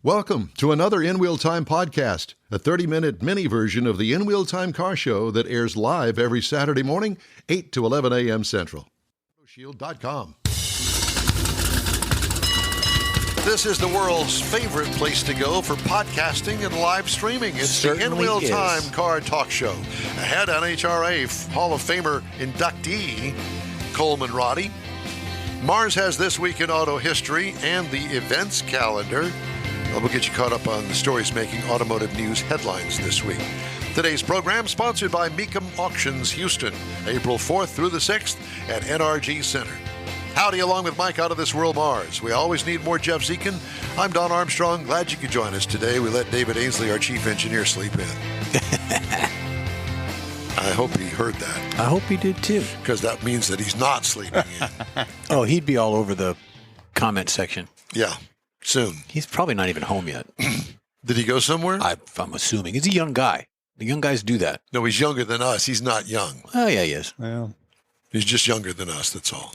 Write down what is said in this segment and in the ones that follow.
Welcome to another In Wheel Time podcast, a 30-minute mini version of the In Wheel Time car show that airs live every Saturday morning, 8 to 11 a.m. Central. Shield.com. This is the world's favorite place to go for podcasting and live streaming. It's the In Wheel Time car talk show. Ahead, NHRA Hall of Famer inductee Coleman Roddy. Mars has This Week in Auto History and the events calendar. We'll get you caught up on the stories making automotive news headlines this week. Today's program sponsored by Mecum Auctions Houston, April 4th through the 6th at NRG Center. Howdy, along with Mike out of this world Mars. We always need more Jeff Zekin. I'm Don Armstrong. Glad you could join us today. We let David Ainsley, our chief engineer, sleep in. I hope he heard that. I hope he did too. Because that means that he's not sleeping in. Oh, he'd be all over the comment section. Yeah. Soon. He's probably not even home yet. Did he go somewhere? I'm assuming. He's a young guy. The young guys do that. No, he's younger than us. He's not young. Oh, yeah, he is. Well, he's just younger than us, that's all.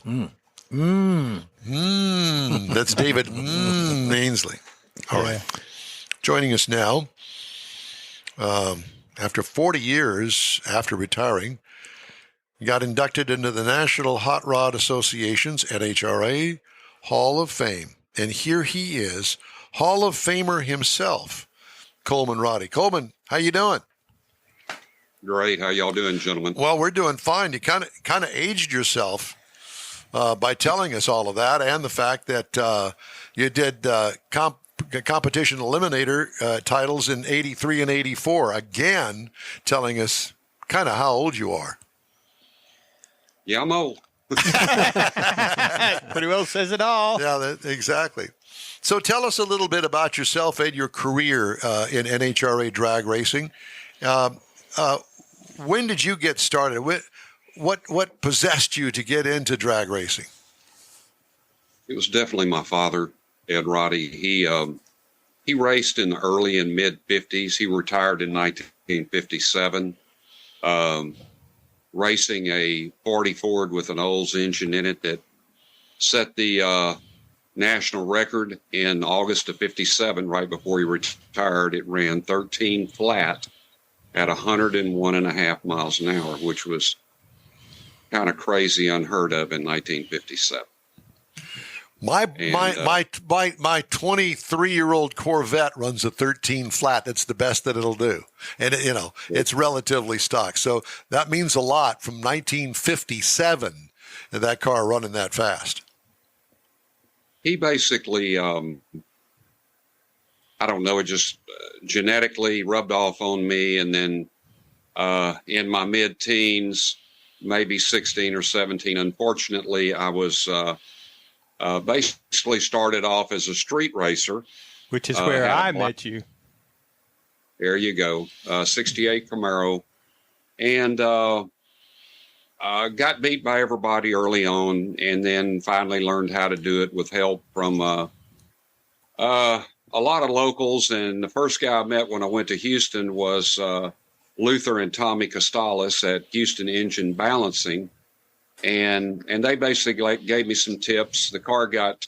That's David Ainsley. All right. Joining us now, after 40 years after retiring, he got inducted into the National Hot Rod Association's NHRA Hall of Fame. And here he is, Hall of Famer himself, Coleman Roddy. Coleman, how you doing? Great. How y'all doing, gentlemen? Well, we're doing fine. You kind of aged yourself by telling us all of that, and the fact that you did Competition Eliminator titles in 83 and 84. Again, telling us kind of how old you are. Yeah, I'm old. pretty well says it all. Yeah, exactly. So tell us a little bit about yourself and your career in NHRA drag racing. When did you get started? What possessed you to get into drag racing? It was definitely my father, Ed Roddy. He raced in the early and mid 50s. He retired in 1957. Racing a 40 Ford with an Olds engine in it that set the national record in August of 57, right before he retired. It ran 13 flat at 101.5 miles an hour, which was kind of crazy, unheard of in 1957. My 23-year-old Corvette runs a 13 flat. That's the best that it'll do. And, it's relatively stock. So that means a lot from 1957, that car running that fast. He basically, I don't know, it just genetically rubbed off on me. And then in my mid-teens, maybe 16 or 17, unfortunately, I was basically started off as a street racer. Which is where I met you. There you go. 68 Camaro. And got beat by everybody early on, and then finally learned how to do it with help from a lot of locals. And the first guy I met when I went to Houston was Luther and Tommy Costales at Houston Engine Balancing. And they basically gave me some tips. The car got,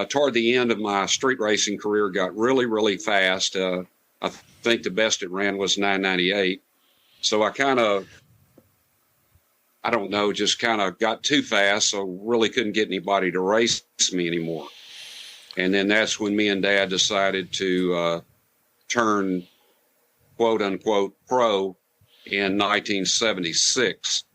toward the end of my street racing career, got really, really fast. I think the best it ran was 998. So I kind of, just kind of got too fast, so really couldn't get anybody to race me anymore. And then that's when me and Dad decided to turn, quote unquote, pro in 1976.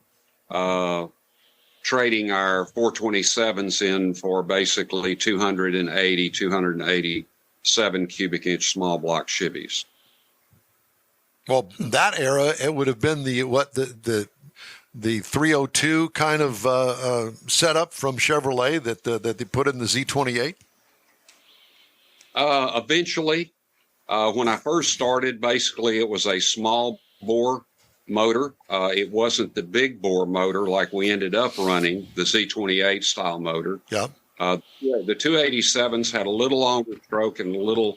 Trading our 427s in for basically 287 cubic inch small block Chevys. Well, that era, it would have been the 302 kind of setup from Chevrolet that they put in the Z28. Eventually, when I first started, basically it was a small bore motor. It wasn't the big bore motor like we ended up running, the Z28 style motor. Yeah. The 287s had a little longer stroke and a little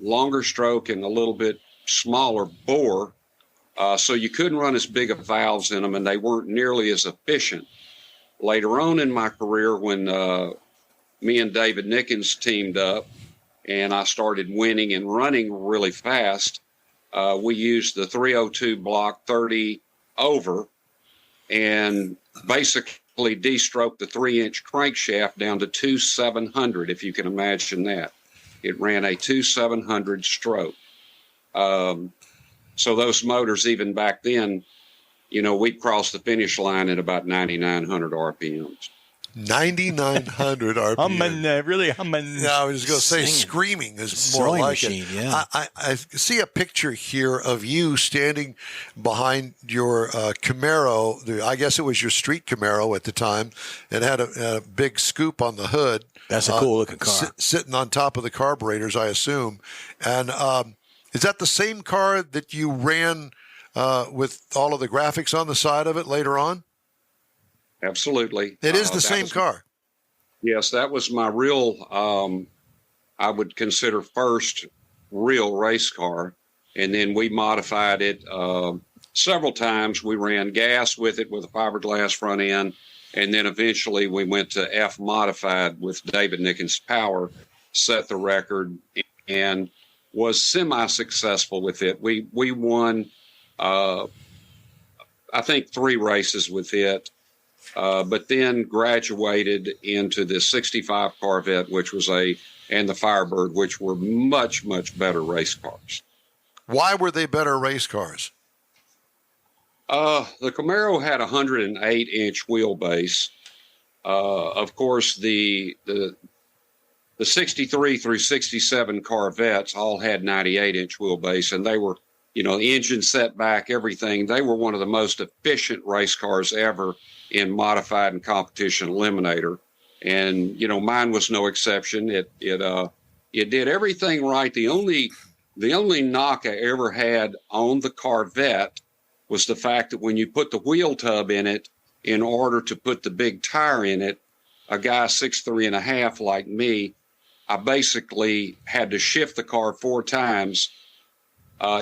longer stroke and a little bit smaller bore. So you couldn't run as big of valves in them, and they weren't nearly as efficient. Later on in my career, when me and David Nickens teamed up, and I started winning and running really fast. We used the 302 block 30 over and basically de-stroked the 3-inch crankshaft down to 2,700, if you can imagine that. It ran a 2,700 stroke. So those motors, even back then, we'd cross the finish line at about 9,900 RPMs. 9,900 RPM. Humming, really humming. Yeah, I was going to say Singing. screaming is more Sewing like machine, it. yeah. I see a picture here of you standing behind your Camaro. I guess it was your street Camaro at the time. It had a big scoop on the hood. That's a cool looking car. Sitting on top of the carburetors, I assume. And is that the same car that you ran with all of the graphics on the side of it later on? Absolutely. It is the same car. Yes, that was my real, I would consider first real race car. And then we modified it several times. We ran gas with it with a fiberglass front end. And then eventually we went to F modified with David Nickens power, set the record, and was semi-successful with it. We won, I think, 3 races with it. But then graduated into the 65 Corvette, and the Firebird, which were much, much better race cars. Why were they better race cars? The Camaro had a 108-inch wheelbase. Of course, the 63 through 67 Corvettes all had 98-inch wheelbase, and they were, the engine set back, everything. They were one of the most efficient race cars ever in modified and competition eliminator. And, mine was no exception. It did everything right. The only knock I ever had on the Corvette was the fact that when you put the wheel tub in it, in order to put the big tire in it, a guy 6'3.5" like me, I basically had to shift the car 4 times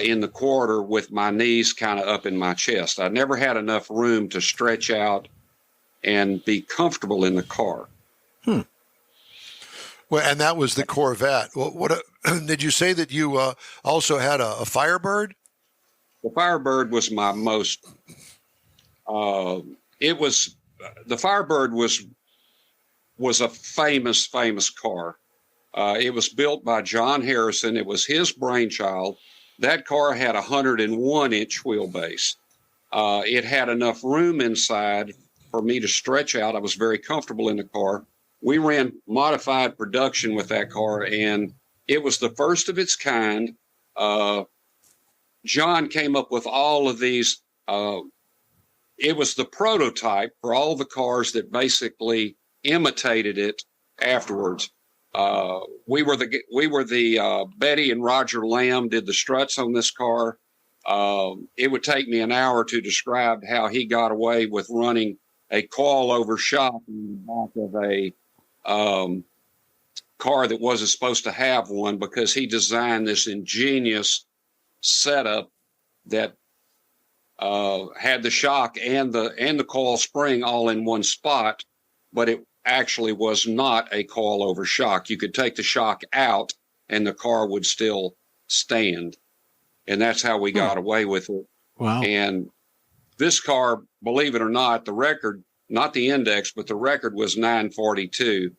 in the quarter with my knees kind of up in my chest. I never had enough room to stretch out and be comfortable in the car. Well, and that was the Corvette. What did you say that you also had a Firebird? The Firebird was my most. The Firebird was a famous car. It was built by John Harrison. It was his brainchild. That car had a 101-inch wheelbase. It had enough room inside for me to stretch out. I was very comfortable in the car. We ran modified production with that car, and it was the first of its kind. John came up with all of these. It was the prototype for all the cars that basically imitated it afterwards. We were the Betty and Roger Lamb did the struts on this car. It would take me an hour to describe how he got away with running a coil-over shock in the back of a car that wasn't supposed to have one, because he designed this ingenious setup that had the shock and the coil spring all in one spot, but it actually was not a coil-over shock. You could take the shock out and the car would still stand. And that's how we got away with it. Wow. And this car, believe it or not, the record, not the index, but the record was 942.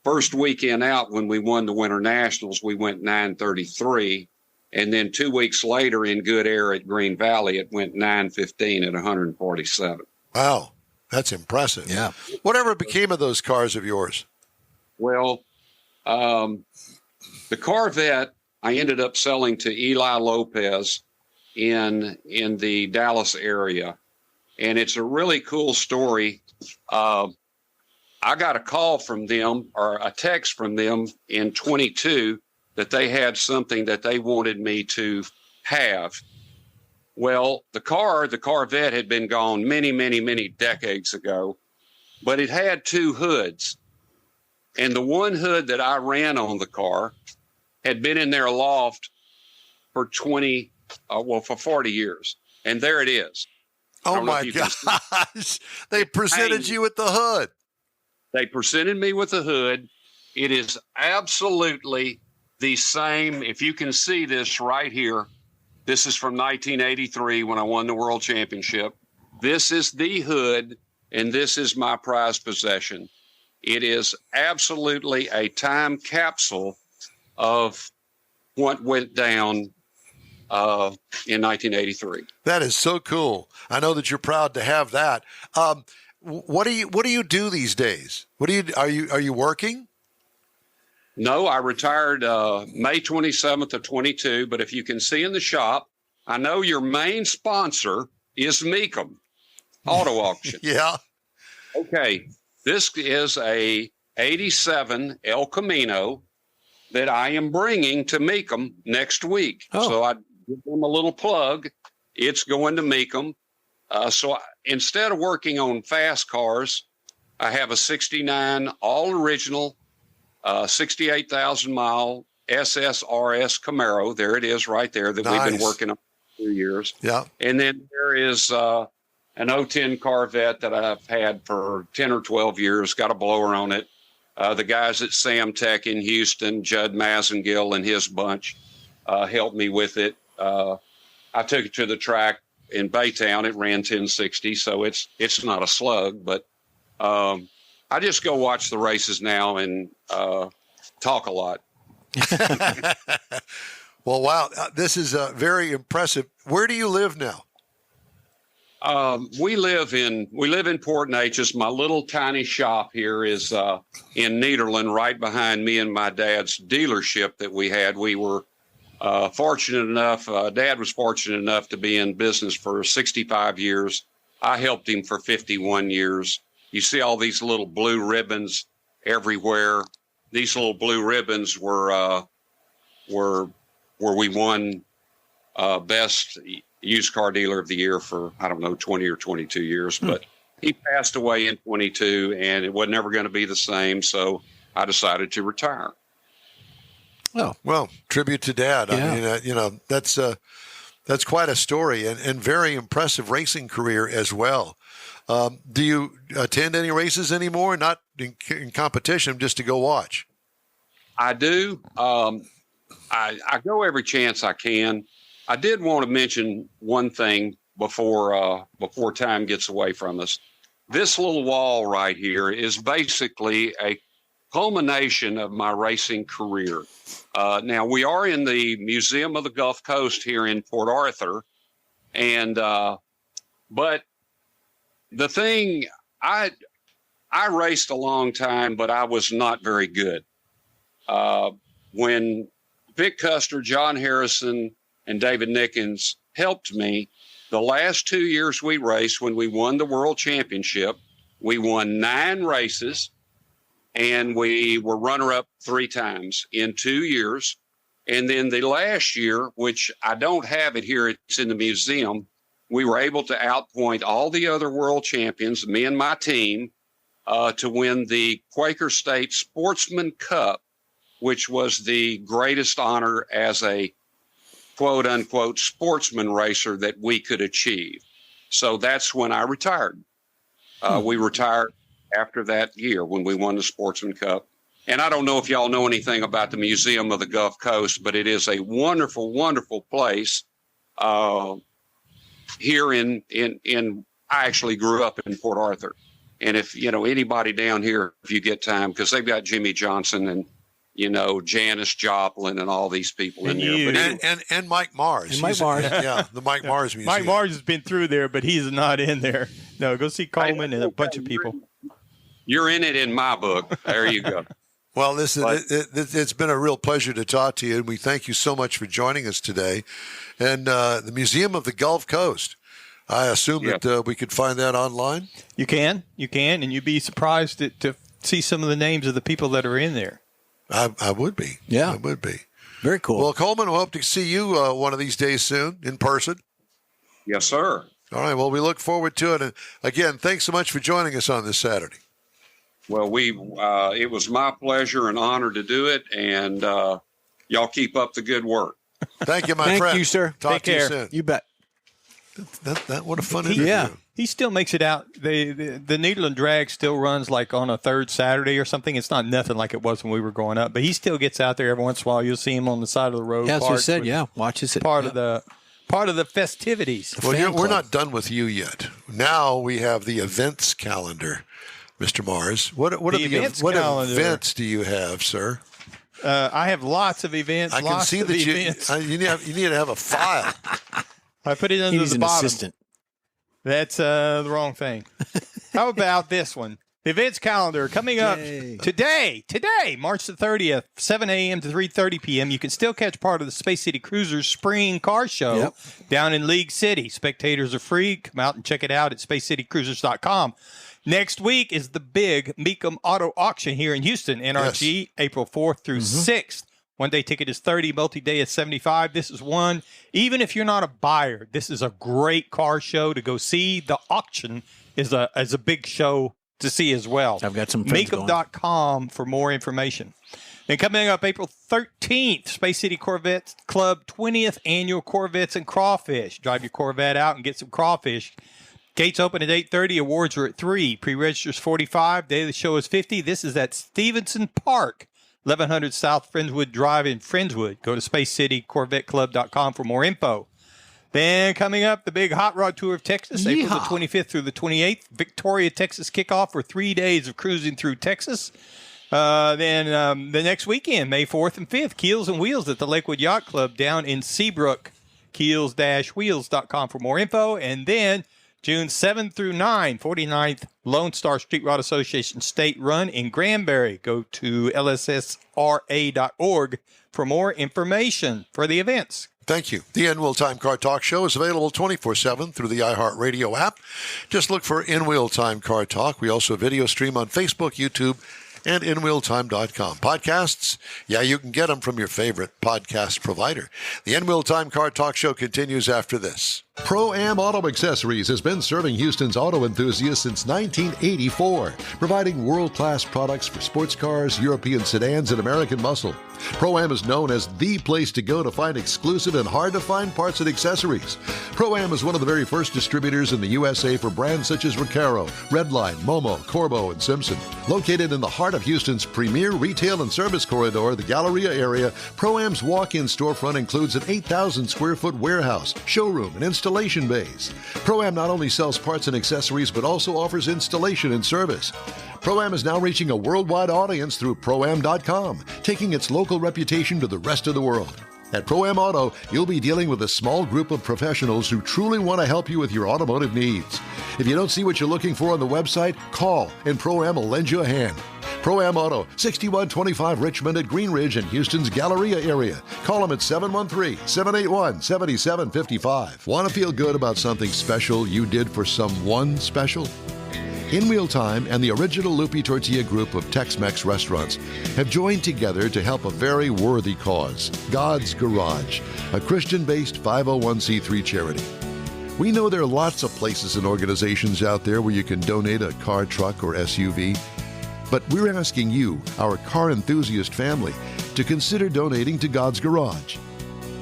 First weekend out when we won the Winter Nationals, we went 933. And then 2 weeks later in good air at Green Valley, it went 915 at 147. Wow, that's impressive. Yeah. Whatever became of those cars of yours? Well, the Corvette, I ended up selling to Eli Lopez in the Dallas area. And it's a really cool story. I got a call from them, or a text from them in 22, that they had something that they wanted me to have. Well, the Corvette had been gone many, many, many decades ago, but it had 2 hoods. And the one hood that I ran on the car had been in their loft for 40 years. And there it is. Oh my gosh. They presented you with the hood. They presented me with the hood. It is absolutely the same. If you can see this right here, this is from 1983 when I won the World Championship. This is the hood, and this is my prized possession. It is absolutely a time capsule of what went down in 1983. That is so cool. I know that you're proud to have that. What do you do these days? Are you working? No, I retired May 27th of 22. But if you can see in the shop, I know your main sponsor is Mecum Auto Auction. Yeah. Okay. This is a 87 El Camino that I am bringing to Mecum next week. Oh. So I give them a little plug. It's going to Mecum. Instead of working on fast cars, I have a 69 all original, 68,000 mile SSRS Camaro. There it is right there that Nice. we've been working on for 2 years. Yeah. And then there is an 010 Corvette that I've had for 10 or 12 years, got a blower on it. The guys at Sam Tech in Houston, Judd Mazengill and his bunch, helped me with it. I took it to the track in Baytown. It ran 1060, so it's not a slug, but I just go watch the races now and talk a lot. Well, wow. This is very impressive. Where do you live now? We live in Port Neches. My little tiny shop here is in Nederland, right behind me and my dad's dealership that we had. We were fortunate enough. Dad was fortunate enough to be in business for 65 years. I helped him for 51 years. You see all these little blue ribbons everywhere. These little blue ribbons were we won best used car dealer of the year for, 20 or 22 years, but he passed away in 22 and it was never going to be the same. So I decided to retire. Oh, well, tribute to Dad. Yeah. I mean, that's quite a story and very impressive racing career as well. Do you attend any races anymore? Not in competition, just to go watch? I do. I go every chance I can. I did want to mention one thing before time gets away from us. This little wall right here is basically a culmination of my racing career. Now, we are in the Museum of the Gulf Coast here in Port Arthur, and but the thing, I raced a long time, but I was not very good. When Vic Custer, John Harrison, and David Nickens helped me, the last 2 years we raced, when we won the World Championship, we won 9 races, and we were runner-up 3 times in 2 years. And then the last year, which I don't have it here, it's in the museum, we were able to outpoint all the other world champions, me and my team, to win the Quaker State Sportsman Cup, which was the greatest honor as a quote-unquote sportsman racer that we could achieve. So that's when I retired. We retired after that year when we won the Sportsman Cup. And I don't know if y'all know anything about the Museum of the Gulf Coast, but it is a wonderful, wonderful place. Here I actually grew up in Port Arthur. And if, anybody down here, if you get time, because they've got Jimmy Johnson and, Janis Joplin and all these people in there. But anyway. And Mike Mars. And Mike Mars. Yeah, the Mike Mars Museum. Mike Mars has been through there, but he's not in there. No, go see Coleman and a bunch of people. You're in it in my book. There you go. Well, it's been a real pleasure to talk to you, and we thank you so much for joining us today. And the Museum of the Gulf Coast, I assume that we could find that online? You can, and you'd be surprised to see some of the names of the people that are in there. I would be. Yeah. I would be. Very cool. Well, Coleman, we'll hope to see you one of these days soon in person. Yes, sir. All right. Well, we look forward to it. And again, thanks so much for joining us on this Saturday. Well, it was my pleasure and honor to do it, and y'all keep up the good work. Thank you, my Thank friend. you, sir. Talk Take to care. you soon. You bet. That what a fun interview. Yeah. He still makes it out. The Needle and Drag still runs like on a third Saturday or something. It's not nothing like it was when we were growing up, but he still gets out there every once in a while. You'll see him on the side of the road. Yeah, that's what I said. Yeah, watches it. Part of the festivities. Well, we're not done with you yet. Now we have the events calendar, Mr. Mars. What events do you have, sir? I have lots of events. I can see that you need to have a file. I put it under the bottom. Assistant. That's the wrong thing. How about this one? The events calendar coming up today, March the 30th, 7 a.m. to 3:30 p.m. You can still catch part of the Space City Cruisers Spring Car Show down in League City. Spectators are free. Come out and check it out at spacecitycruisers.com. Next week is the big Mecum Auto Auction here in Houston, NRG, April 4th through 6th. One-day ticket is $30, multi-day is $75. This is one. Even if you're not a buyer, this is a great car show to go see. The auction is a big show to see as well. I've got some friends Makeup.com for more information. Then coming up April 13th, Space City Corvette Club 20th Annual Corvettes and Crawfish. Drive your Corvette out and get some crawfish. Gates open at 8:30. Awards are at 3. Pre-registers $45. Day of the show is $50. This is at Stevenson Park, 1100 South Friendswood Drive in Friendswood. Go to SpaceCityCorvetteClub.com for more info. Then coming up, the big Hot Rod Tour of Texas, April the 25th through the 28th. Victoria, Texas kickoff for 3 days of cruising through Texas. Then the next weekend, May 4th and 5th, Keels and Wheels at the Lakewood Yacht Club down in Seabrook. Keels-wheels.com for more info. And then June 7th through 9, 49th Lone Star Street Rod Association State Run in Granbury. Go to lssra.org for more information for the events. Thank you. The In Wheel Time Car Talk Show is available 24/7 through the iHeartRadio app. Just look for In Wheel Time Car Talk. We also video stream on Facebook, YouTube, and InWheelTime.com. Podcasts, you can get them from your favorite podcast provider. The In Wheel Time Car Talk Show continues after this. Pro-Am Auto Accessories has been serving Houston's auto enthusiasts since 1984, providing world-class products for sports cars, European sedans, and American muscle. Pro-Am is known as the place to go to find exclusive and hard-to-find parts and accessories. Pro-Am is one of the very first distributors in the USA for brands such as Recaro, Redline, Momo, Corbo, and Simpson. Located in the heart of Houston's premier retail and service corridor, the Galleria area, Pro-Am's walk-in storefront includes an 8,000-square-foot warehouse, showroom, and installation bays. Pro-Am not only sells parts and accessories, but also offers installation and service. Pro-Am is now reaching a worldwide audience through Pro-Am.com, taking its local reputation to the rest of the world. At Pro-Am Auto, you'll be dealing with a small group of professionals who truly want to help you with your automotive needs. If you don't see what you're looking for on the website, call and Pro-Am will lend you a hand. Pro-Am Auto, 6125 Richmond at Green Ridge in Houston's Galleria area. Call them at 713-781-7755. Want to feel good about something special you did for someone special? In Wheel Time and the original Lupi Tortilla group of Tex-Mex restaurants have joined together to help a very worthy cause, God's Garage, a Christian-based 501c3 charity. We know there are lots of places and organizations out there where you can donate a car, truck, or SUV, but we're asking you, our car enthusiast family, to consider donating to God's Garage.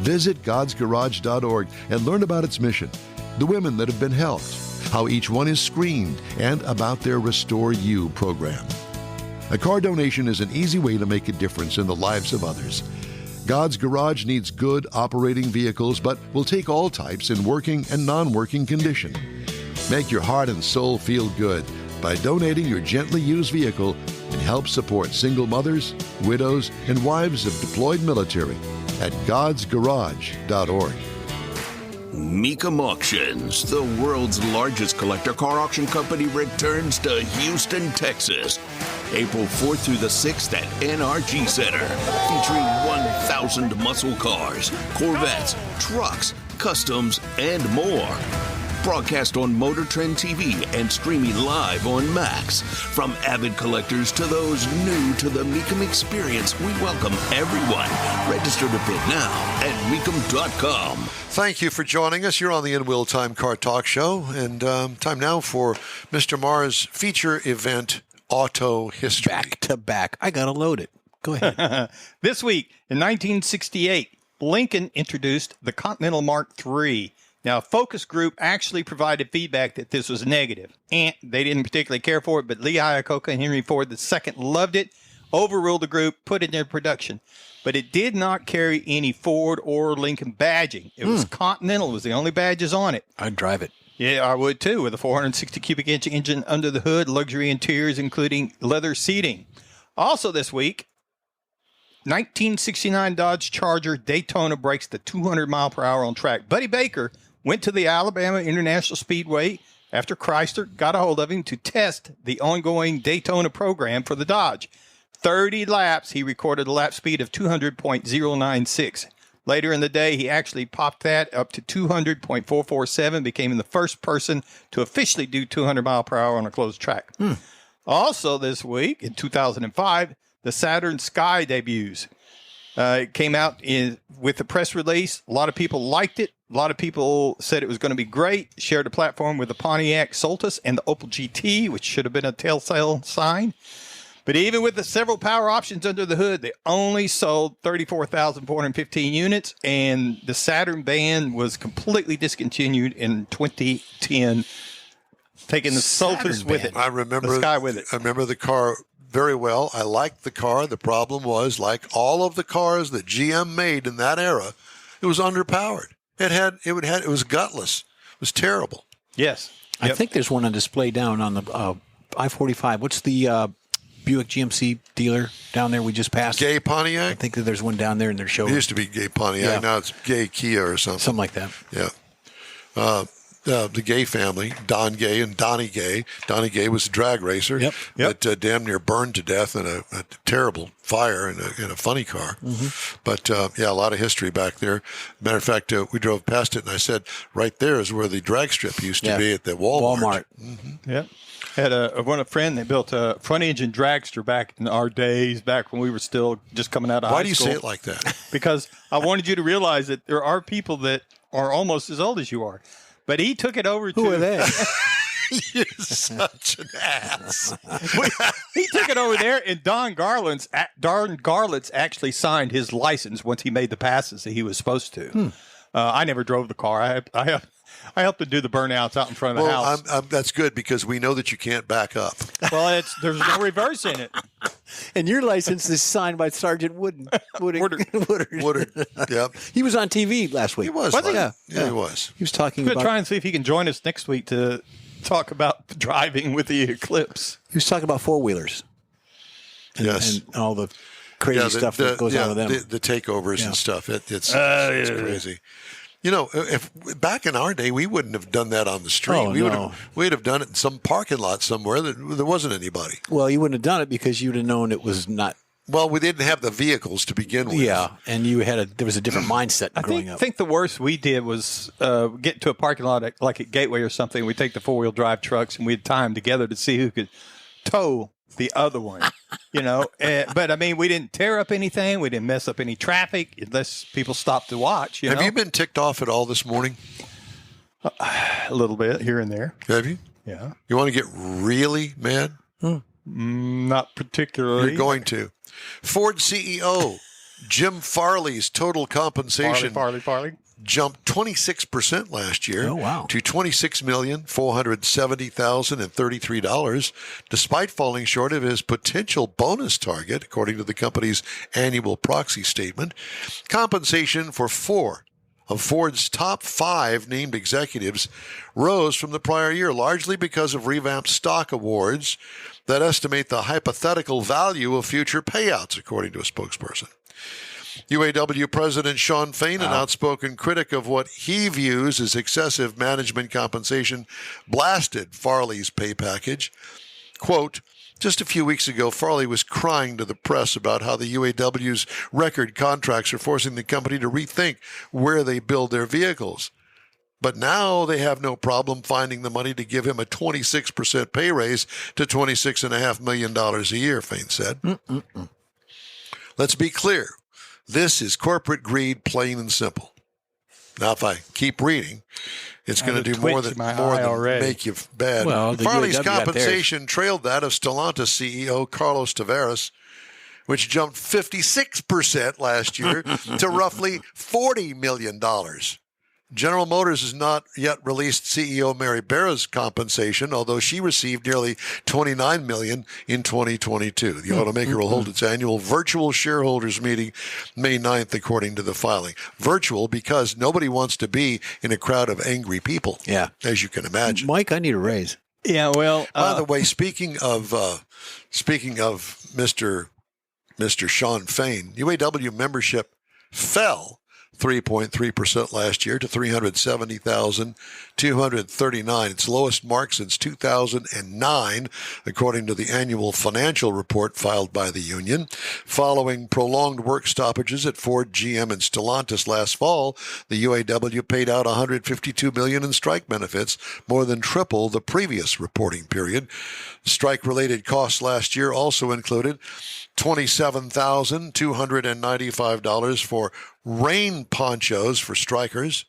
Visit godsgarage.org and learn about its mission, the women that have been helped, how each one is screened, and about their Restore You program. A car donation is an easy way to make a difference in the lives of others. God's Garage needs good operating vehicles, but will take all types in working and non-working condition. Make your heart and soul feel good by donating your gently used vehicle and help support single mothers, widows, and wives of deployed military at godsgarage.org. Mecum Auctions, the world's largest collector car auction company, returns to Houston, Texas, April 4th through the 6th at NRG Center, featuring 1,000 muscle cars, Corvettes, trucks, customs, and more. Broadcast on Motor Trend TV and streaming live on Max. From avid collectors to those new to the Mecum experience, we welcome everyone. Register to bid now at Mecum.com. Thank you for joining us. You're on the In Wheel Time Car Talk Show, and time now for Mr. Mars' feature event, Auto History. Back to back. I got to load it. Go ahead. This week, in 1968, Lincoln introduced the Continental Mark III. Now, a focus group actually provided feedback that this was negative. And they didn't particularly care for it, but Lee Iacocca and Henry Ford II loved it, overruled the group, put it in production. But it did not carry any Ford or Lincoln badging. It was Continental. It was the only badges on it. I'd drive it. Yeah, I would too, with a 460 cubic inch engine under the hood, luxury interiors, including leather seating. Also this week, 1969 Dodge Charger Daytona breaks the 200 mile per hour on track. Buddy Baker went to the Alabama International Speedway after Chrysler got a hold of him to test the ongoing Daytona program for the Dodge. 30 laps, he recorded a lap speed of 200.096. Later in the day, he actually popped that up to 200.447, becoming the first person to officially do 200 mile per hour on a closed track. Also this week, in 2005, the Saturn Sky debuts. It came out with a press release. A lot of people liked it. A lot of people said it was going to be great. Shared a platform with the Pontiac Solstice and the Opel GT, which should have been a telltale sign. But even with the several power options under the hood, they only sold 34,415 units, and the Saturn band was completely discontinued in 2010, taking the Solstice with it. I remember the Sky with it. I remember the car very well. I liked the car. The problem was, like all of the cars that GM made in that era, it was underpowered. It was gutless. It was terrible. Yes. I think there's one on display down on the I-45. What's the Buick GMC dealer down there we just passed? Gay Pontiac? I think that there's one down there in their showroom. It used to be Gay Pontiac. Yeah. Now it's Gay Kia or something. Something like that. Yeah. The Gay family, Don Gay and Donnie Gay. Donnie Gay was a drag racer that damn near burned to death in a terrible fire in a funny car. But, a lot of history back there. Matter of fact, we drove past it, and I said, right there is where the drag strip used to be at the Walmart. Yep. Had a friend that built a front engine dragster back in our days, back when we were still just coming out of high school. Why do you say it like that? Because I wanted you to realize that there are people that are almost as old as you are. But he took it over to... Who are they? You're such an ass. He took it over there, and Don Garland's actually signed his license once he made the passes that he was supposed to. I never drove the car. I helped to do the burnouts out in front of the house. That's good because we know that you can't back up. Well, there's no reverse in it. And your license is signed by Sergeant Woodard. Yep. He was on TV last week. He was. Was he? Yeah, he was. He was talking We're going about... to try and see if he can join us next week to talk about driving with the Eclipse. He was talking about four-wheelers. Yes. And all the crazy stuff that goes on with them. The takeovers and stuff. It's crazy. You know, if back in our day, we wouldn't have done that on the street. We'd have done it in some parking lot somewhere that there wasn't anybody. Well, you wouldn't have done it because you'd have known it was not. Well, we didn't have the vehicles to begin with. Yeah, and there was a different mindset growing up. I think the worst we did was get to a parking lot like at Gateway or something. We'd take the four-wheel drive trucks and we'd tie them together to see who could tow the other one, but I mean, we didn't tear up anything. We didn't mess up any traffic unless people stopped to watch. Have you been ticked off at all this morning? A little bit here and there. Have you? Yeah. You want to get really mad? Not particularly. You're going to. Ford CEO Jim Farley's total compensation Farley. jumped 26% last year to $26,470,033, despite falling short of his potential bonus target, according to the company's annual proxy statement. Compensation for 4 of Ford's top 5 named executives rose from the prior year, largely because of revamped stock awards that estimate the hypothetical value of future payouts, according to a spokesperson. UAW President Sean Fain, an outspoken critic of what he views as excessive management compensation, blasted Farley's pay package. Quote, just a few weeks ago, Farley was crying to the press about how the UAW's record contracts are forcing the company to rethink where they build their vehicles. But now they have no problem finding the money to give him a 26% pay raise to $26.5 million a year, Fain said. Let's be clear. This is corporate greed, plain and simple. Now, if I keep reading, it's going to do more than make you bad. Well, Farley's compensation trailed that of Stellantis CEO Carlos Tavares, which jumped 56% last year to roughly $40 million. General Motors has not yet released CEO Mary Barra's compensation, although she received nearly $29 million in 2022. The automaker will hold its annual virtual shareholders meeting May 9th, according to the filing. Virtual because nobody wants to be in a crowd of angry people. Yeah, as you can imagine. Mike, I need a raise. Yeah, well. By the way, speaking of Mr. Sean Fain, UAW membership fell 3.3% last year to 370,239, its lowest mark since 2009, according to the annual financial report filed by the union. Following prolonged work stoppages at Ford, GM, and Stellantis last fall, the UAW paid out $152 million in strike benefits, more than triple the previous reporting period. Strike-related costs last year also included $27,295 for rain ponchos for strikers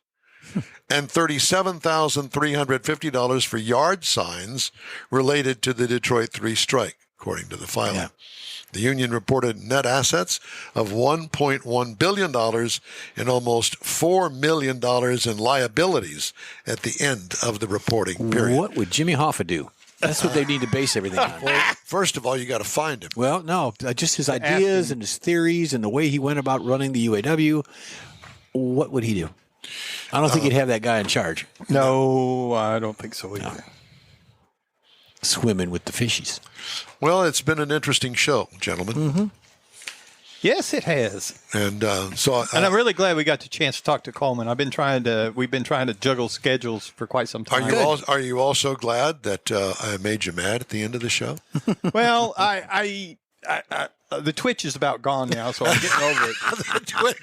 and $37,350 for yard signs related to the Detroit 3 strike, according to the filing. Yeah. The union reported net assets of $1.1 billion and almost $4 million in liabilities at the end of the reporting period. What would Jimmy Hoffa do? That's what they need to base everything on. Well, first of all, you got to find him. Well, no, just his ideas and his theories and the way he went about running the UAW. What would he do? I don't think he'd have that guy in charge. No, I don't think so either. No. Swimming with the fishies. Well, it's been an interesting show, gentlemen. Mm-hmm. Yes, it has. And and I'm really glad we got the chance to talk to Coleman. We've been trying to juggle schedules for quite some time. Are you also glad that I made you mad at the end of the show? Well, I the twitch is about gone now, so I'm getting over it.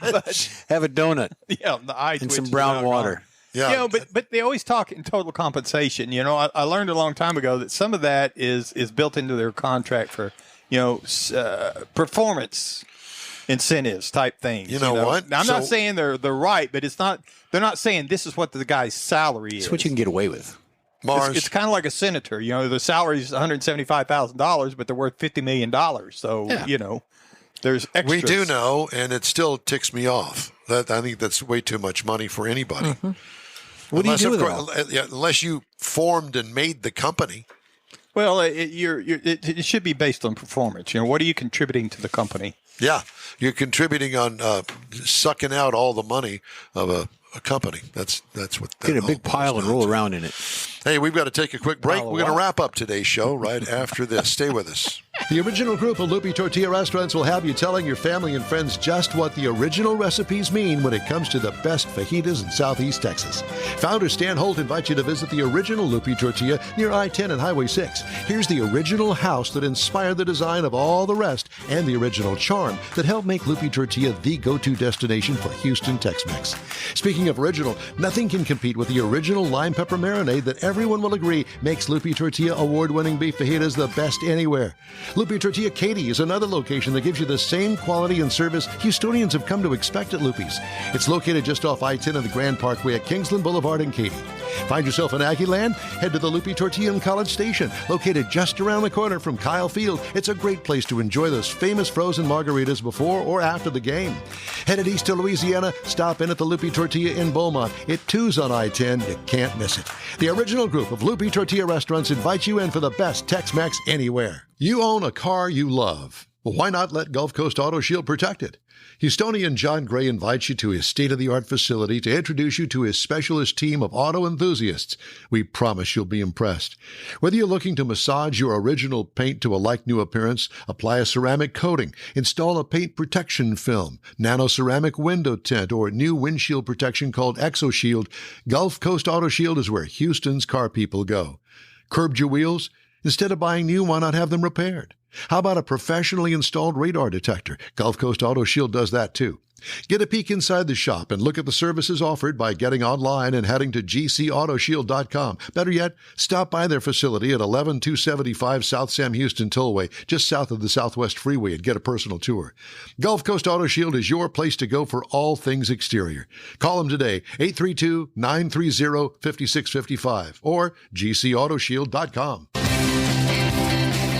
But, have a donut. Yeah, the eye and some brown water. Gone. Yeah, but they always talk in total compensation. You know, I learned a long time ago that some of that is built into their contract for performance incentives type things. You know what? Now, I'm not saying they're right, but it's not. They're not saying this is what the guy's salary is. It's what you can get away with. Mars. It's kind of like a senator. You know, the salary is $175,000, but they're worth $50 million. So there's extras. We do know, and it still ticks me off. I think that's way too much money for anybody. Mm-hmm. What do you do with unless you formed and made the company? Well, it should be based on performance. You know, what are you contributing to the company? Yeah, you're contributing on sucking out all the money of a company. That's what. Get a big pile and roll around in it. Hey, we've got to take a quick break. We're going to wrap up today's show right after this. Stay with us. The original group of Lupi Tortilla restaurants will have you telling your family and friends just what the original recipes mean when it comes to the best fajitas in Southeast Texas. Founder Stan Holt invites you to visit the original Lupi Tortilla near I-10 and Highway 6. Here's the original house that inspired the design of all the rest and the original charm that helped make Lupi Tortilla the go-to destination for Houston Tex-Mex. Speaking of original, nothing can compete with the original lime pepper marinade that everyone will agree makes Lupi Tortilla award-winning beef fajitas the best anywhere. Lupi Tortilla Katy is another location that gives you the same quality and service Houstonians have come to expect at Lupi's. It's located just off I-10 and the Grand Parkway at Kingsland Boulevard in Katy. Find yourself in Aggieland? Head to the Lupi Tortilla in College Station, located just around the corner from Kyle Field. It's a great place to enjoy those famous frozen margaritas before or after the game. Headed east to Louisiana? Stop in at the Lupi Tortilla in Beaumont. It too's on I-10. You can't miss it. The original group of Lupi Tortilla restaurants invites you in for the best Tex-Mex anywhere. You own a car you love. Well, why not let Gulf Coast Auto Shield protect it? Houstonian John Gray invites you to his state-of-the-art facility to introduce you to his specialist team of auto enthusiasts. We promise you'll be impressed. Whether you're looking to massage your original paint to a like-new appearance, apply a ceramic coating, install a paint protection film, nano-ceramic window tint, or new windshield protection called ExoShield, Gulf Coast Auto Shield is where Houston's car people go. Curbed your wheels? Instead of buying new, why not have them repaired? How about a professionally installed radar detector? Gulf Coast Auto Shield does that too. Get a peek inside the shop and look at the services offered by getting online and heading to gcautoshield.com. Better yet, stop by their facility at 11275 South Sam Houston Tollway, just south of the Southwest Freeway, and get a personal tour. Gulf Coast Auto Shield is your place to go for all things exterior. Call them today, 832-930-5655 or gcautoshield.com.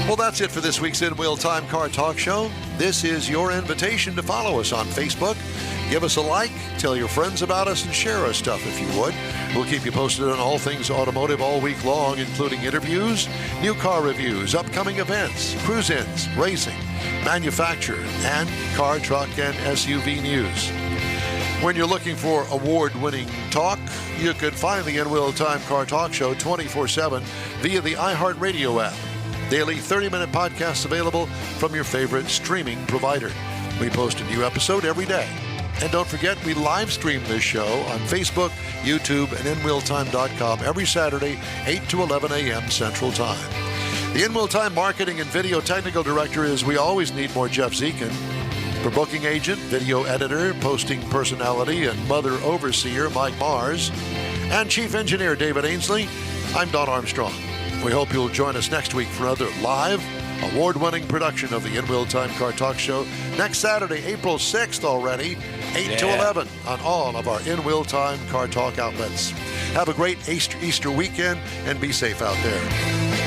Well, that's it for this week's In Wheel Time Car Talk Show. this is your invitation to follow us on Facebook. Give us a like, tell your friends about us, and share our stuff if you would. We'll keep you posted on all things automotive all week long, including interviews, new car reviews, upcoming events, cruise-ins, racing, manufacturer, and car, truck, and SUV news. When you're looking for award-winning talk, you could find the In Wheel Time Car Talk Show 24/7 via the iHeartRadio app. Daily 30-minute podcasts available from your favorite streaming provider. We post a new episode every day. And don't forget, we live stream this show on Facebook, YouTube, and InWheelTime.com every Saturday, 8 to 11 a.m. Central Time. The In Wheel Time Marketing and Video Technical Director is We Always Need More Jeff Zekin. For booking agent, video editor, posting personality, and mother overseer Mike Mars. And Chief Engineer David Ainsley, I'm Don Armstrong. We hope you'll join us next week for another live, award-winning production of the In Wheel Time Car Talk Show next Saturday, April 6th already, 8 to 11 on all of our In Wheel Time Car Talk outlets. Have a great Easter weekend and be safe out there.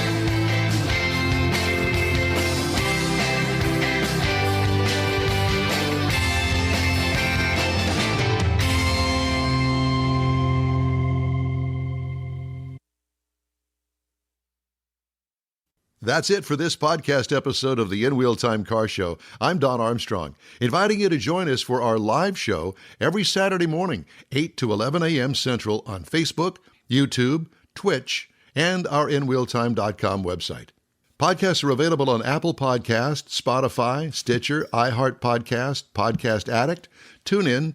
That's it for this podcast episode of the In Wheel Time Car Show. I'm Don Armstrong, inviting you to join us for our live show every Saturday morning, 8 to 11 a.m. Central on Facebook, YouTube, Twitch, and our InWheelTime.com website. Podcasts are available on Apple Podcasts, Spotify, Stitcher, iHeart Podcast, Podcast Addict, TuneIn,